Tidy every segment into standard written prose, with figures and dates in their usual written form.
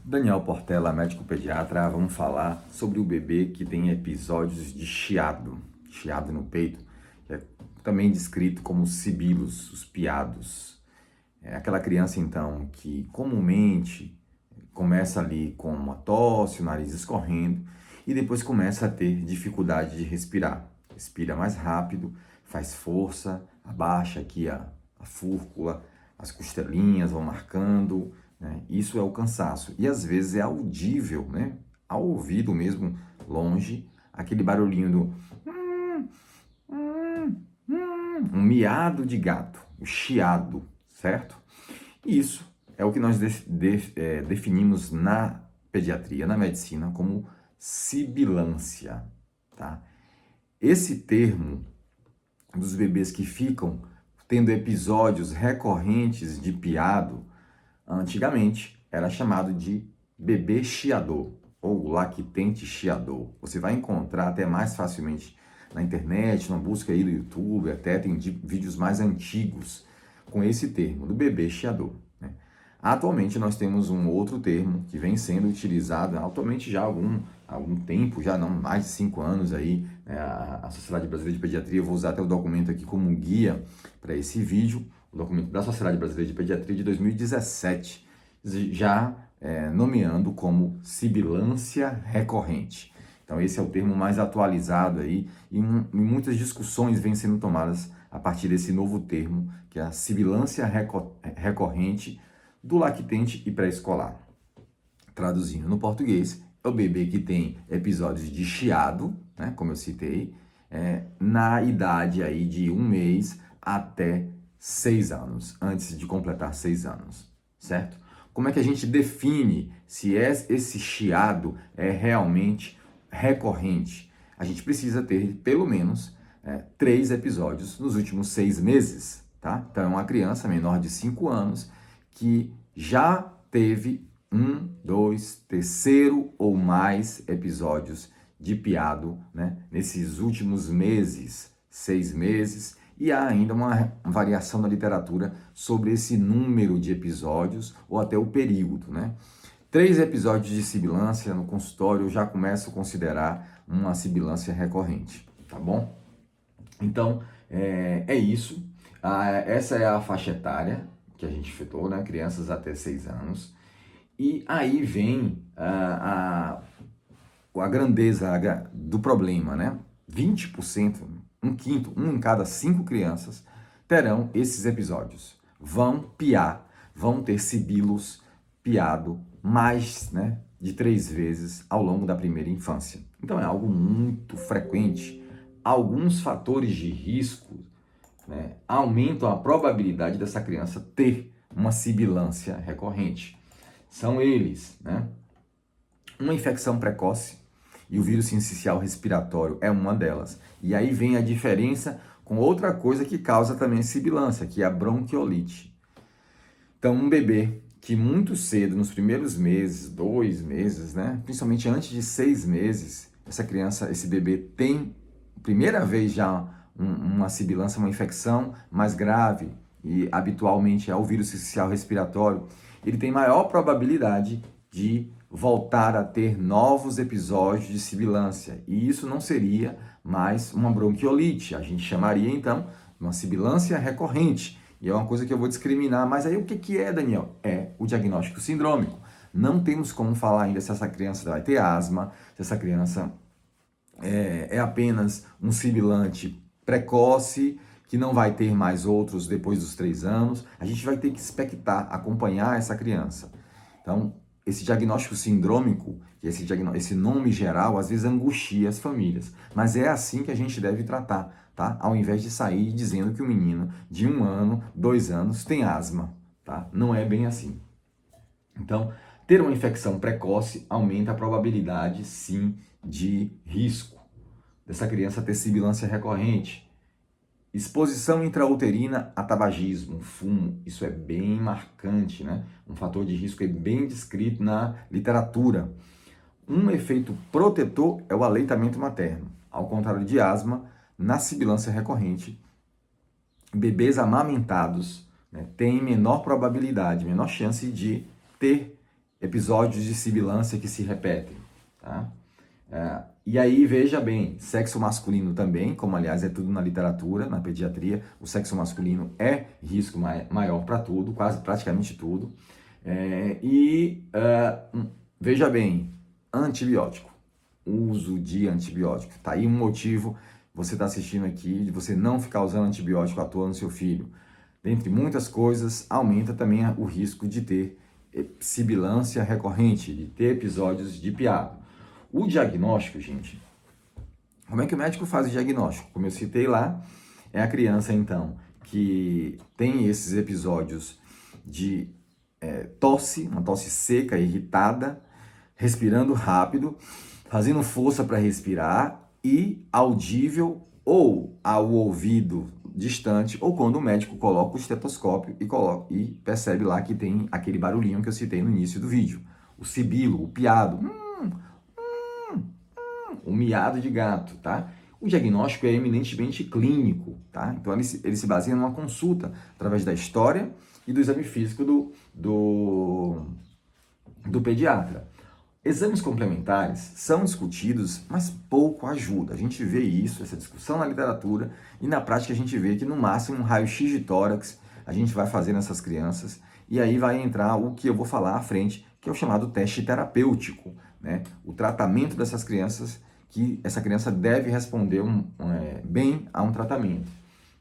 Daniel Portela, médico pediatra, vamos falar sobre o bebê que tem episódios de chiado no peito, que é também descrito como sibilos, os piados. É aquela criança, então, que comumente começa ali com uma tosse, o nariz escorrendo, e depois começa a ter dificuldade de respirar. Respira mais rápido, faz força, abaixa aqui a fúrcula, as costelinhas vão marcando, né? Isso é o cansaço. E às vezes é audível, né? Ao ouvido mesmo, longe, aquele barulhinho do um miado de gato, o chiado, certo? Isso é o que nós definimos na pediatria, na medicina, como sibilância, tá? Esse termo dos bebês que ficam tendo episódios recorrentes de piado, antigamente era chamado de bebê chiador ou lactente chiador. Você vai encontrar até mais facilmente na internet, uma busca aí do YouTube, até tem vídeos mais antigos com esse termo, do bebê chiador, né? Atualmente nós temos um outro termo que vem sendo utilizado atualmente já há algum tempo, já não mais de 5 anos aí, né? A Sociedade Brasileira de Pediatria, eu vou usar até o documento aqui como guia para esse vídeo, o documento da Sociedade Brasileira de Pediatria de 2017, já nomeando como sibilância recorrente. Então esse é o termo mais atualizado aí e muitas discussões vêm sendo tomadas a partir desse novo termo, que é a sibilância recorrente do lactente e pré-escolar. Traduzindo no português, é o bebê que tem episódios de chiado, né, como eu citei, na idade aí de 1 mês até 6 anos, antes de completar 6 anos, certo? Como é que a gente define se esse chiado é realmente recorrente? A gente precisa ter pelo menos 3 episódios nos últimos 6 meses, tá? Então é uma criança menor de 5 anos que já teve 2, terceiro ou mais episódios de piado, né, nesses últimos meses, 6 meses, e há ainda uma variação na literatura sobre esse número de episódios ou até o período, né? 3 episódios de sibilância no consultório eu já começo a considerar uma sibilância recorrente, tá bom? Então, é isso. Essa é a faixa etária que a gente fitou, né? Crianças até 6 anos. E aí vem a grandeza do problema, né? 20%, um quinto, um em cada 5 crianças terão esses episódios. Vão piar, vão ter sibilos, piado mais, né, de 3 vezes ao longo da primeira infância. Então é algo muito frequente. Alguns fatores de risco, né, aumentam a probabilidade dessa criança ter uma sibilância recorrente. São eles, né? Uma infecção precoce, e o vírus sincicial respiratório é uma delas. E aí vem a diferença com outra coisa que causa também sibilância, que é a bronquiolite. Então, um bebê que muito cedo, nos primeiros meses, 2 meses, né, principalmente antes de 6 meses, essa criança, esse bebê tem, primeira vez já, uma sibilância, uma infecção mais grave, e habitualmente é o vírus sincicial respiratório, ele tem maior probabilidade de voltar a ter novos episódios de sibilância. E isso não seria mais uma bronquiolite, a gente chamaria então uma sibilância recorrente. E é uma coisa que eu vou discriminar, mas aí o que é, Daniel? É o diagnóstico sindrômico. Não temos como falar ainda se essa criança vai ter asma, se essa criança é apenas um sibilante precoce, que não vai ter mais outros depois dos 3 anos. A gente vai ter que expectar, acompanhar essa criança. Então, esse diagnóstico sindrômico, esse nome geral, às vezes angustia as famílias. Mas é assim que a gente deve tratar, tá? Ao invés de sair dizendo que o menino de 1 ano, 2 anos tem asma, tá? Não é bem assim. Então, ter uma infecção precoce aumenta a probabilidade, sim, de risco dessa criança ter sibilância recorrente. Exposição intrauterina a tabagismo, fumo, isso é bem marcante, né? Um fator de risco é bem descrito na literatura. Um efeito protetor é o aleitamento materno. Ao contrário de asma, na sibilância recorrente, bebês amamentados, né, têm menor probabilidade, menor chance de ter episódios de sibilância que se repetem, tá? E aí, veja bem, sexo masculino também, como aliás é tudo na literatura, na pediatria, o sexo masculino é risco maior para tudo, quase praticamente tudo. Veja bem, antibiótico, uso de antibiótico. Tá aí um motivo, você está assistindo aqui, de você não ficar usando antibiótico à toa no seu filho. Dentre muitas coisas, aumenta também o risco de ter sibilância recorrente, de ter episódios de piado. O diagnóstico, gente, como é que o médico faz o diagnóstico? Como eu citei lá, é a criança, então, que tem esses episódios de tosse, uma tosse seca, irritada, respirando rápido, fazendo força para respirar e audível ou ao ouvido distante, ou quando o médico coloca o estetoscópio e percebe lá que tem aquele barulhinho que eu citei no início do vídeo. O sibilo, o piado, o miado de gato, tá? O diagnóstico é eminentemente clínico, tá? Então ele se baseia numa consulta através da história e do exame físico do pediatra. Exames complementares são discutidos, mas pouco ajuda. A gente vê isso, essa discussão na literatura, e na prática a gente vê que no máximo um raio-x de tórax a gente vai fazer nessas crianças, e aí vai entrar o que eu vou falar à frente, que é o chamado teste terapêutico, né? O tratamento dessas crianças, que essa criança deve responder bem a um tratamento.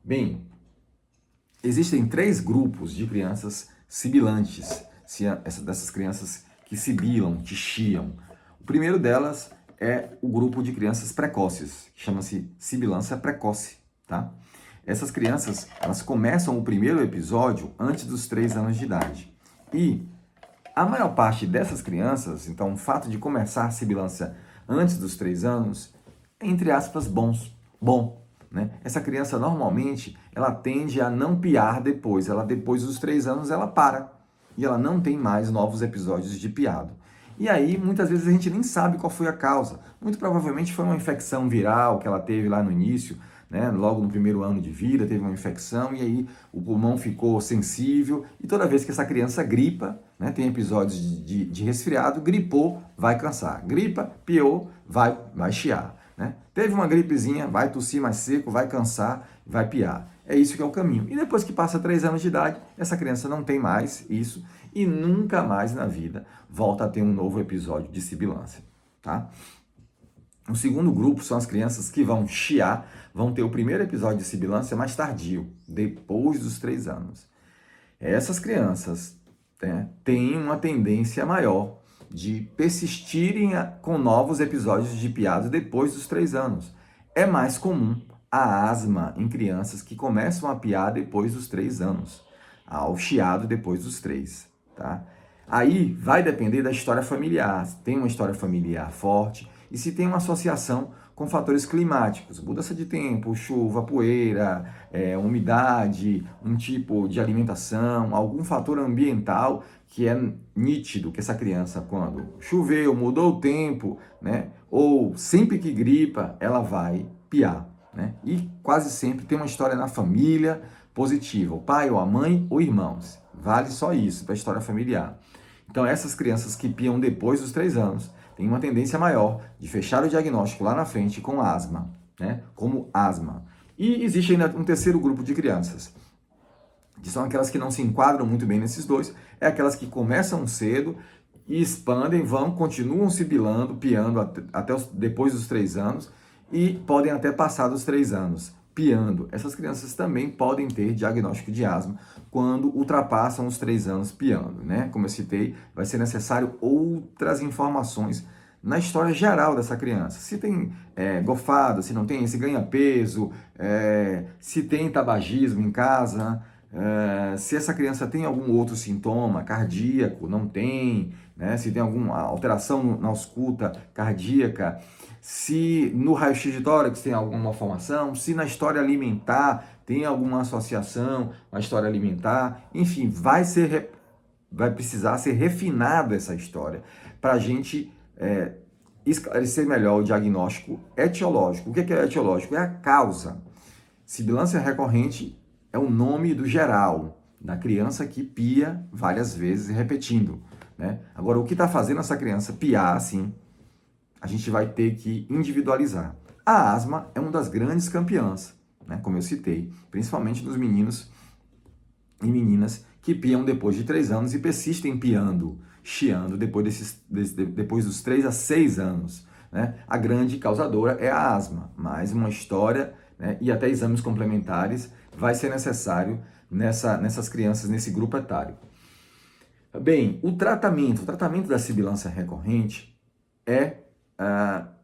Bem, existem 3 grupos de crianças sibilantes, dessas crianças que sibilam, que chiam. O primeiro delas é o grupo de crianças precoces, que chama-se sibilância precoce, tá? Essas crianças, elas começam o primeiro episódio antes dos 3 anos de idade. E a maior parte dessas crianças, então o fato de começar a sibilância antes dos 3 anos, é, entre aspas, bom, né? Essa criança normalmente, ela tende a não piar depois dos 3 anos ela para. E ela não tem mais novos episódios de piado. E aí, muitas vezes, a gente nem sabe qual foi a causa. Muito provavelmente foi uma infecção viral que ela teve lá no início, né? Logo no primeiro ano de vida, teve uma infecção, e aí o pulmão ficou sensível, e toda vez que essa criança gripa, né, tem episódios de resfriado, gripou, vai cansar. Gripa, piou, vai chiar. Né? Teve uma gripezinha, vai tossir mais seco, vai cansar, vai piar. É isso que é o caminho. E depois que passa 3 anos de idade, essa criança não tem mais isso e nunca mais na vida volta a ter um novo episódio de sibilância, tá? O segundo grupo são as crianças que vão chiar, vão ter o primeiro episódio de sibilância mais tardio, depois dos 3 anos. Essas crianças, né, têm uma tendência maior de persistirem com novos episódios de piado depois dos 3 anos. É mais comum a asma em crianças que começam a piar depois dos 3 anos, ao chiado depois dos 3, tá? Aí vai depender da história familiar, se tem uma história familiar forte e se tem uma associação com fatores climáticos, mudança de tempo, chuva, poeira, umidade, um tipo de alimentação, algum fator ambiental que é nítido que essa criança, quando choveu, mudou o tempo, né, ou sempre que gripa, ela vai piar. Né? E quase sempre tem uma história na família positiva, o pai ou a mãe ou irmãos. Vale só isso para a história familiar. Então, essas crianças que piam depois dos 3 anos têm uma tendência maior de fechar o diagnóstico lá na frente com asma, né? Como asma. E existe ainda um terceiro grupo de crianças, que são aquelas que não se enquadram muito bem nesses dois, é aquelas que começam cedo e expandem, continuam sibilando, piando até depois dos 3 anos, e podem até passar dos 3 anos, piando. Essas crianças também podem ter diagnóstico de asma quando ultrapassam os 3 anos piando, né? Como eu citei, vai ser necessário outras informações na história geral dessa criança. Se tem gofada, se não tem, se ganha peso, se tem tabagismo em casa, se essa criança tem algum outro sintoma cardíaco, não tem, né? Se tem alguma alteração na ausculta cardíaca, se no raio-x de tórax tem alguma malformação, se na história alimentar tem alguma associação com a história alimentar, enfim, vai precisar ser refinada essa história para a gente esclarecer melhor o diagnóstico etiológico. O que é etiológico? É a causa. Sibilância recorrente é o nome do geral, da criança que pia várias vezes repetindo. né? Agora, o que está fazendo essa criança piar assim, a gente vai ter que individualizar. A asma é uma das grandes campeãs, né? Como eu citei, principalmente dos meninos e meninas que piam depois de 3 anos e persistem piando, chiando depois dos 3 a 6 anos. Né? A grande causadora é a asma, mas uma história, né, e até exames complementares vai ser necessário nessas crianças, nesse grupo etário. Bem, o tratamento da sibilância recorrente é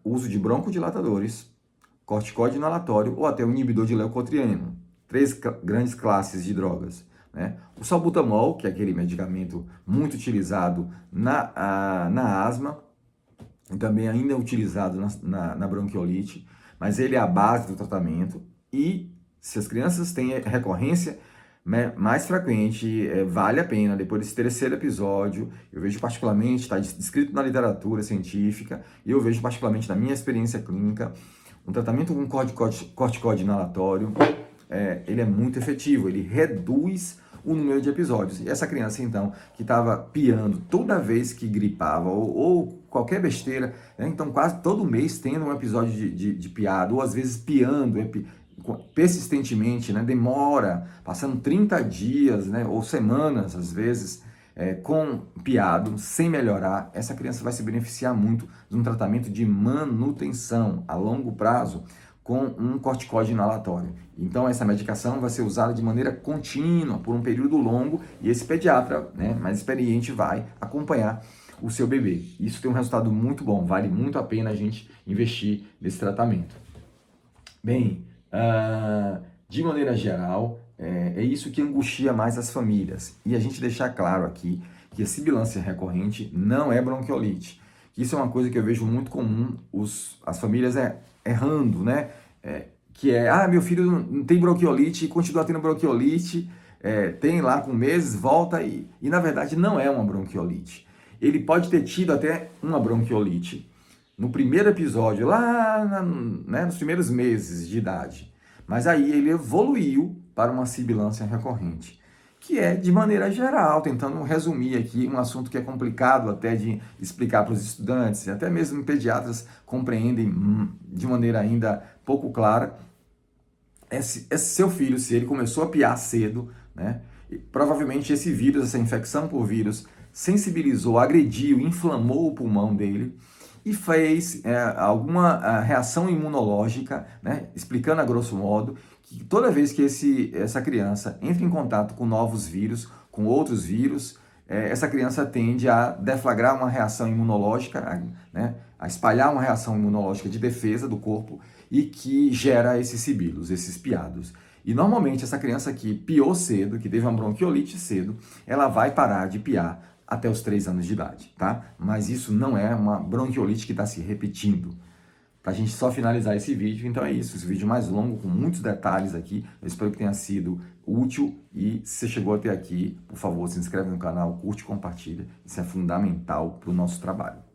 o uso de broncodilatadores, corticoide inalatório ou até o inibidor de leucotrieno. 3 grandes classes de drogas. Né? O salbutamol, que é aquele medicamento muito utilizado na asma, e também ainda é utilizado na bronquiolite, mas ele é a base do tratamento. E se as crianças têm recorrência mais frequente, vale a pena, depois desse terceiro episódio, eu vejo particularmente, está descrito na literatura científica, e eu vejo particularmente na minha experiência clínica, um tratamento com corticoide inalatório, ele é muito efetivo, ele reduz o número de episódios. E essa criança, então, que estava piando toda vez que gripava ou qualquer besteira, né? Então quase todo mês tendo um episódio de piada, ou às vezes piando persistentemente, né? Demora, passando 30 dias, né? Ou semanas, às vezes, com piado, sem melhorar, essa criança vai se beneficiar muito de um tratamento de manutenção a longo prazo, com um corticoide inalatório. Então, essa medicação vai ser usada de maneira contínua, por um período longo, e esse pediatra, né, mais experiente, vai acompanhar o seu bebê. Isso tem um resultado muito bom, vale muito a pena a gente investir nesse tratamento. Bem, de maneira geral, é isso que angustia mais as famílias. E a gente deixar claro aqui que a sibilância recorrente não é bronquiolite. Isso é uma coisa que eu vejo muito comum, as famílias errando, né? Que meu filho não tem bronquiolite e continua tendo bronquiolite, tem lá com meses, volta e na verdade não é uma bronquiolite. Ele pode ter tido até uma bronquiolite no primeiro episódio, lá né, nos primeiros meses de idade, mas aí ele evoluiu para uma sibilância recorrente, que é, de maneira geral, tentando resumir aqui um assunto que é complicado até de explicar para os estudantes, até mesmo pediatras compreendem de maneira ainda pouco clara. Esse seu filho, se ele começou a piar cedo, né, provavelmente esse vírus, essa infecção por vírus, sensibilizou, agrediu, inflamou o pulmão dele e fez alguma reação imunológica, né, explicando a grosso modo, que toda vez que essa criança entra em contato com novos vírus, com outros vírus, essa criança tende a deflagrar uma reação imunológica, né, a espalhar uma reação imunológica de defesa do corpo e que gera esses sibilos, esses piados. E normalmente essa criança que piou cedo, que teve uma bronquiolite cedo, ela vai parar de piar até os 3 anos de idade, tá? Mas isso não é uma bronquiolite que está se repetindo. Para a gente só finalizar esse vídeo, então é isso. Esse vídeo mais longo, com muitos detalhes aqui. Eu espero que tenha sido útil. E se você chegou até aqui, por favor, se inscreve no canal, curte e compartilha. Isso é fundamental para o nosso trabalho.